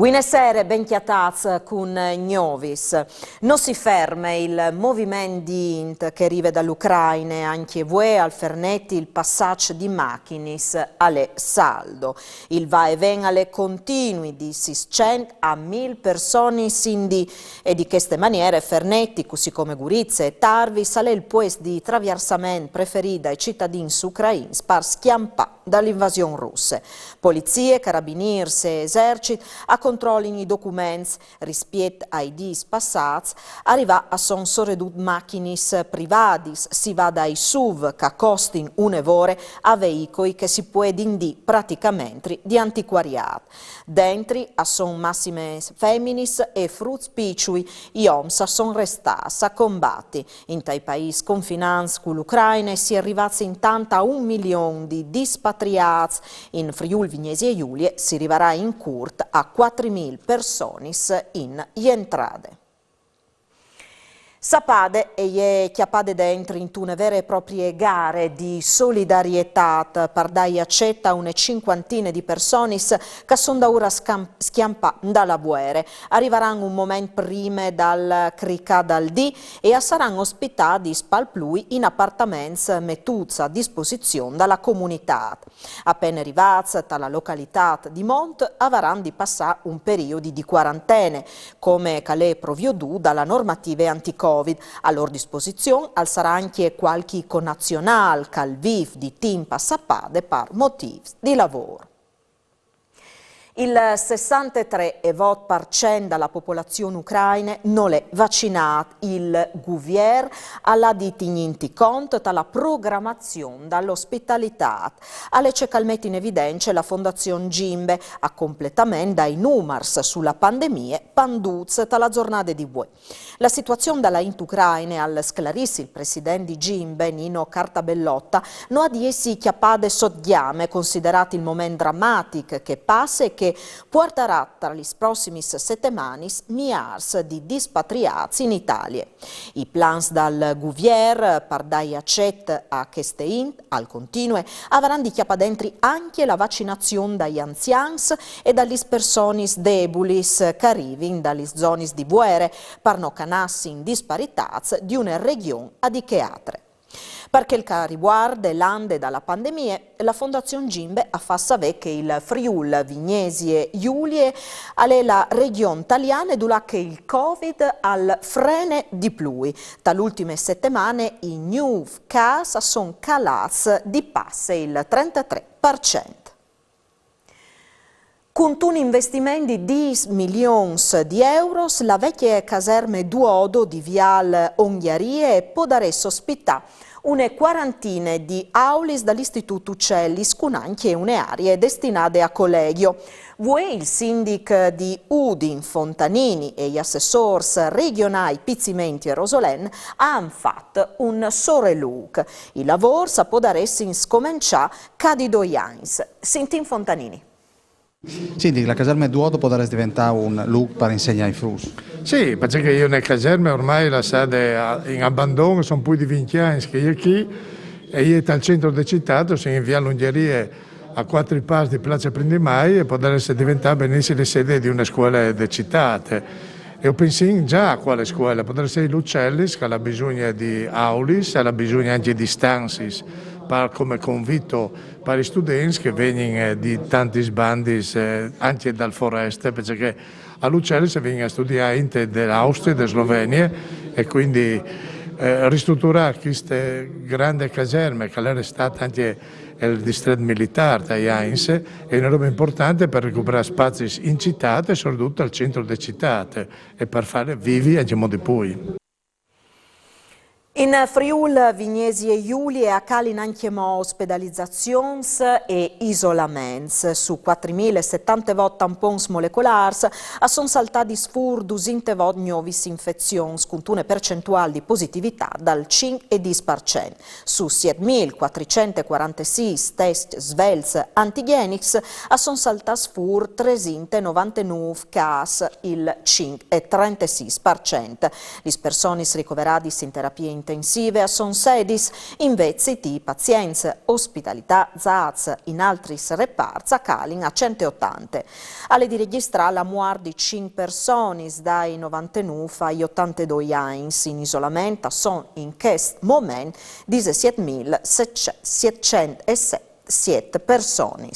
Buonasera, ben chiataz con Gnovis. Non si ferma il movimento di int che arriva dall'Ucraina, anche voi al Fernetti il passaggio di macchinis alle saldo. Il va e ven alle continui di 600 a 1000 persone sindi e di queste maniere Fernetti, così come Gurizia e Tarvi, sale il puesto di traversamento preferito ai cittadini ucraini per schiampare dall'invasione russa. Polizie, carabinieri e eserciti a controllino i documenti rispetto ai dis passati, arriva a son soredut macchinis privatis, si va dai SUV che costano un'evore a veicoli che si può indì praticamente di antiquariato. Dentri a son massime femminis e frutti picciui, i oms son restati a combatti. In tai paesi confinanti con l'Ucraina si è arrivati intanto a 1 milione di dispatriati. In Friuli Vignesi e Giulie si arriverà in curt a 4.000 persone in entrate. Sapade e chiappade dentro in una vere e proprie gare di solidarietà per dare accetta a una cinquantina di persone che sono da ora schiampate dalla guerra. Arriveranno un momento prima dal cricà dal D e saranno ospitati spalplui in appartamenti mettuti a disposizione dalla comunità. Appena arrivati dalla località di Mont avranno di passare un periodo di quarantena, come calè provvedù dalla normativa anti-Covid. A loro disposizione sarà anche qualche connazionale che al viv di timpa sapade per motivi di lavoro. Il 63% della popolazione ucraina non è vaccinata. Il governo ha tenuto conto della programmazione dall'ospitalità. Alle c'è calmette in evidenza la Fondazione Gimbe a completamento dai numeri sulla pandemia panduz dalla giornata di Bue. La situazione della Ucraina al sclarissi il presidente di Gimbe, Nino Cartabellotta, non ha di essi chiappade sottiame, considerato il momento drammatico che passa e che porterà tra le prossime settimane migliaia di dispatriati in Italia. I plans dal governo per dare accetta a queste int al continuo avranno di chiappa dentro anche la vaccinazione dagli anziani e dalle persone deboli che arrivano dalle zone di guerra per non canassi in disparità di una regione a di che altre. Perché il riguarda l'ande dalla pandemia, la Fondazione Gimbe ha fatto sapere che il Friuli Vignesi e Giulie è la regione italiana dove il Covid al frene di più. Dall'ultime settimane i nuovi casi sono calati di passo il 33%. Con un investimento di 10 milioni di euro, la vecchia caserma Duodo di Viale Onghiarie potrà ospitare una quarantina di aule dall'Istituto Uccellis con anche une aree destinate a collegio. Vuoi il sindaco di Udin Fontanini e gli assessori regionali Pizzimenti e Rosolen hanno fatto un sorelook. Il lavoro potrà scominciare cadi 2 anni. Sintin Fontanini. Sì, la caserma Duodo potrà diventare un look per insegnare ai frus. Sì, perché io nelle caserme ormai la sede in abbandono, sono più di 20 anni che io qui e io dal centro del città, sono in via Lungherie a 4 passi di Piazza Prindimai e potrà diventare benissimo la sede di una scuola di città. E io penso già a quale scuola, potrà essere l'Uccellis che ha bisogno di aulis, ha bisogno anche di stanze come convito per gli studenti che vengono di tanti sbandi anche dal foreste, perché all'Uccelli si vengono a studiare dell'Austria e della Slovenia e quindi ristrutturare queste grandi caserme che era stata anche il distretto militare da Heinz è una roba importante per recuperare spazi in città e soprattutto al centro delle città e per fare vivi anche modi poi. In Friuli Vignesi e Giulie a calin anche ospedalizzazioni e isolamenti. Su 4.070 tampons molecolari sono saltati sfur 200 nuove infezioni, con una percentuale di positività dal 5,10%. Su 7.446 test svelti antigenici sono saltati sfur 399 casi, il 5,36%. Le persone ricoverate in terapia intensiva intensive a son sedis, invece di pazienza, ospitalità, zaz in altri reparti a calin a 180. Alle di registrare la muerte di 5 persone dai 99 ai 82 anni in isolamento sono in questo momento 17.707 persone.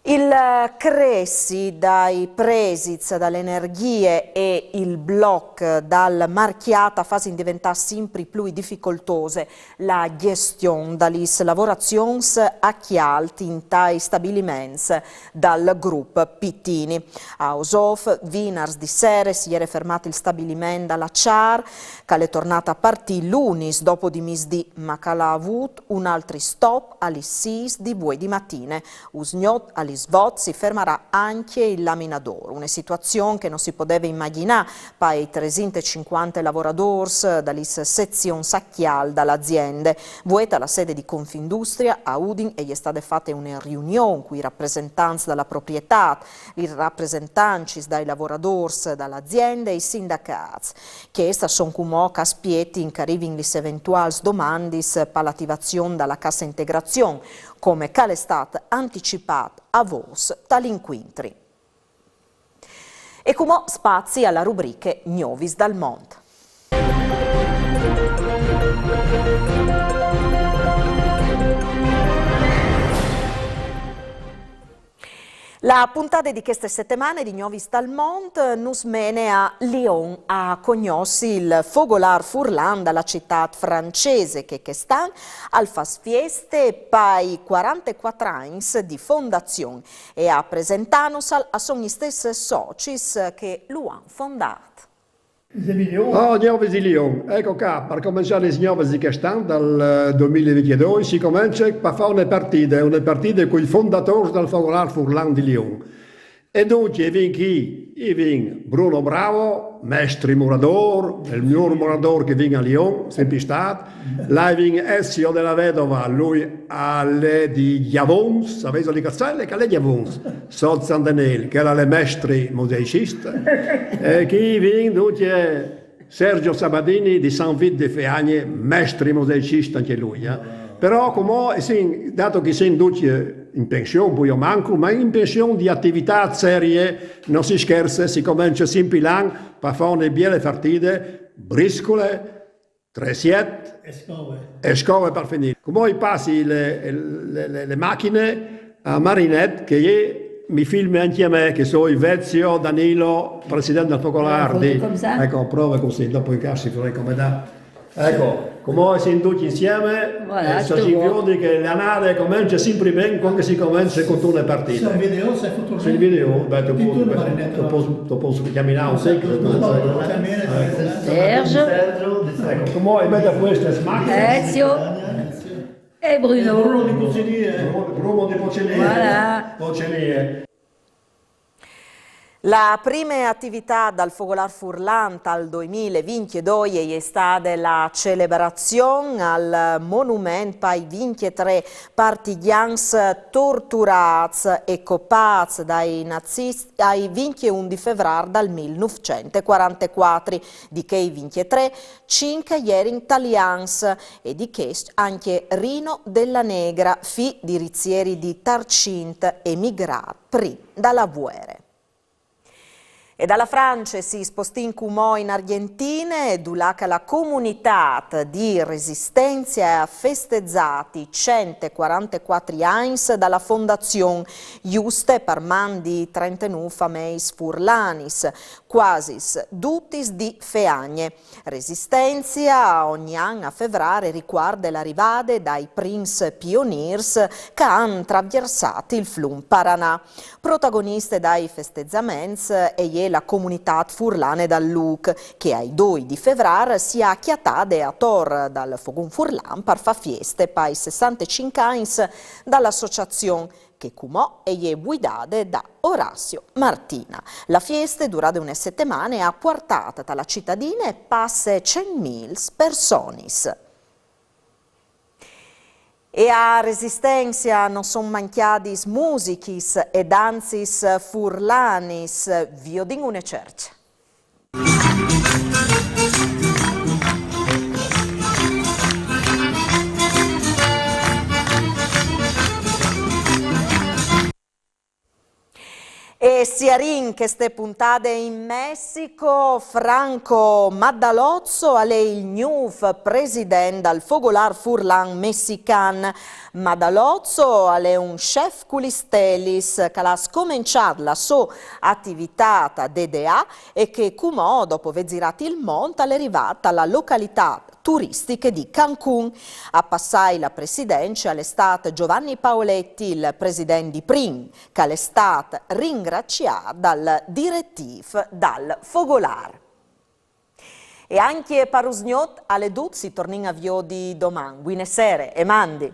Il cressi dai presits, dalle energie e il blocco dal marchiata fanno diventare sempre più difficoltose la gestione dalle lavorazioni a chialti in tai stabilimenti dal gruppo Pittini. A Osof, Vinars di Sere si era fermato il stabilimento dalla Char, che è tornata a partire lunis dopo di misdì, ma che ha avuto un altro stop alle 6 di buoi di mattine. Usgnot alle Svot si fermerà anche il laminador, una situazione che non si poteva immaginare per i 350 lavoratori dalle sezioni sacchial dall'azienda. Vueta la sede di Confindustria a Udin e gli è stata fatta una riunione con i rappresentanti della proprietà, i rappresentanti dai lavoratori dall'azienda e i sindacati, che sono come caspieti in cariving le eventuali domande per l'attivazione della cassa integrazione, come è stato anticipato a vos dall'inquintri. E come spazi alla rubrica Gnovis dal Mont. La puntata di queste settimane di Gnovis dal Mont nus mene a Lyon a cognossi il Fogolar Furlan dalla città francese che sta al fas fieste pai 44 anni di fondazione e a presentarnos a sogni stessi soci che lo hanno fondato. Oh, Gnovis di Lyon, ecco qua, per cominciare le Gnovis di quest'anno, dal 2022, si comincia a fare una partita con i fondatori del Fogolar Furlan di Lyon. E dunque, viene Bruno Bravo, mestre murador, il mio murador che viene a Lyon, sempre stato. Lei viene Ezio della Vedova, lui alle di Giavons, sapete di Cazzelle, che è Giavons, Sol Sandanel, che era le mestre musiciste. E chi viene dunque Sergio Sabadini di San Vito de Feagne, mestre musicista anche lui. Però, come, dato che si induce in pensione, poi io manco, ma in pensione di attività serie, non si scherza, si comincia sempre là per fare una belle partite, briscole, tresiette e scove per finire. Come passi le macchine a Marinette, che mi filma anche a me, che sono Ivezio Danilo, presidente del Fogolar. Ecco, prova così, dopo i casi vorrei come da. Ecco, come si induce insieme, voilà, si vede che la nave comincia sempre bene quando si comincia con una partita. Se video sei fatto se il video, beh, tu posso camminare un secolo. Sergio. Ecco, come mette questa smacchina. Ezio. E Bruno. Bruno di Pocelier. Bruno di Pocelier. Voilà. Pocelier. La prima attività dal Fogolar Furlan al 2022 è stata la celebrazione al monumento ai 23 partigiani torturati e coppati dai nazisti ai 21 di febbraio del 1944, di che i 23 5 erano italiani e di che anche Rino della Negra, figlio di rizzieri di Tarcint, emigrato prima dalla guerra. E dalla Francia si spostò in Cumò in Argentina e dulaca la comunità di resistenza ha festeggiati 144 anni dalla fondazione giuste per man di 39 fameis furlanis, quasi tutti di Feagne. Resistenza ogni anno a febbraio riguarda l'arrivata dai Prince Pioneers che hanno attraversato il Flum Paranà. Protagoniste dai festeggiamenti e la comunità furlane dal Luc, che ai 2 di febbraio si è acchiattata a Tor dal Fogun Furlan per fare feste per i 65 anni dall'associazione che cumò e è guidata da Orazio Martina. La festa durata una settimana e ha portato dalla cittadina e passe 100.000 persone. E a Resistenza non sono mancati musichis e danzis furlanis, vi ho una cerce. E siarin che ste puntate in Messico, Franco Maddalozzo è il nuovo presidente al Fogolar Furlan messican. Maddalozzo è un chef culistelis che ha scominciato la sua attività DDA e che, come dopo aver girato il mondo, è arrivata alla località turistiche di Cancun. A passare la presidenza all'estate Giovanni Paoletti, il presidente di Prim, che all'estate ringraziato dal direttivo dal Fogolar. E anche per Usgnot alle Duzzi torniamo a vio di domani. Buone sere e mandi.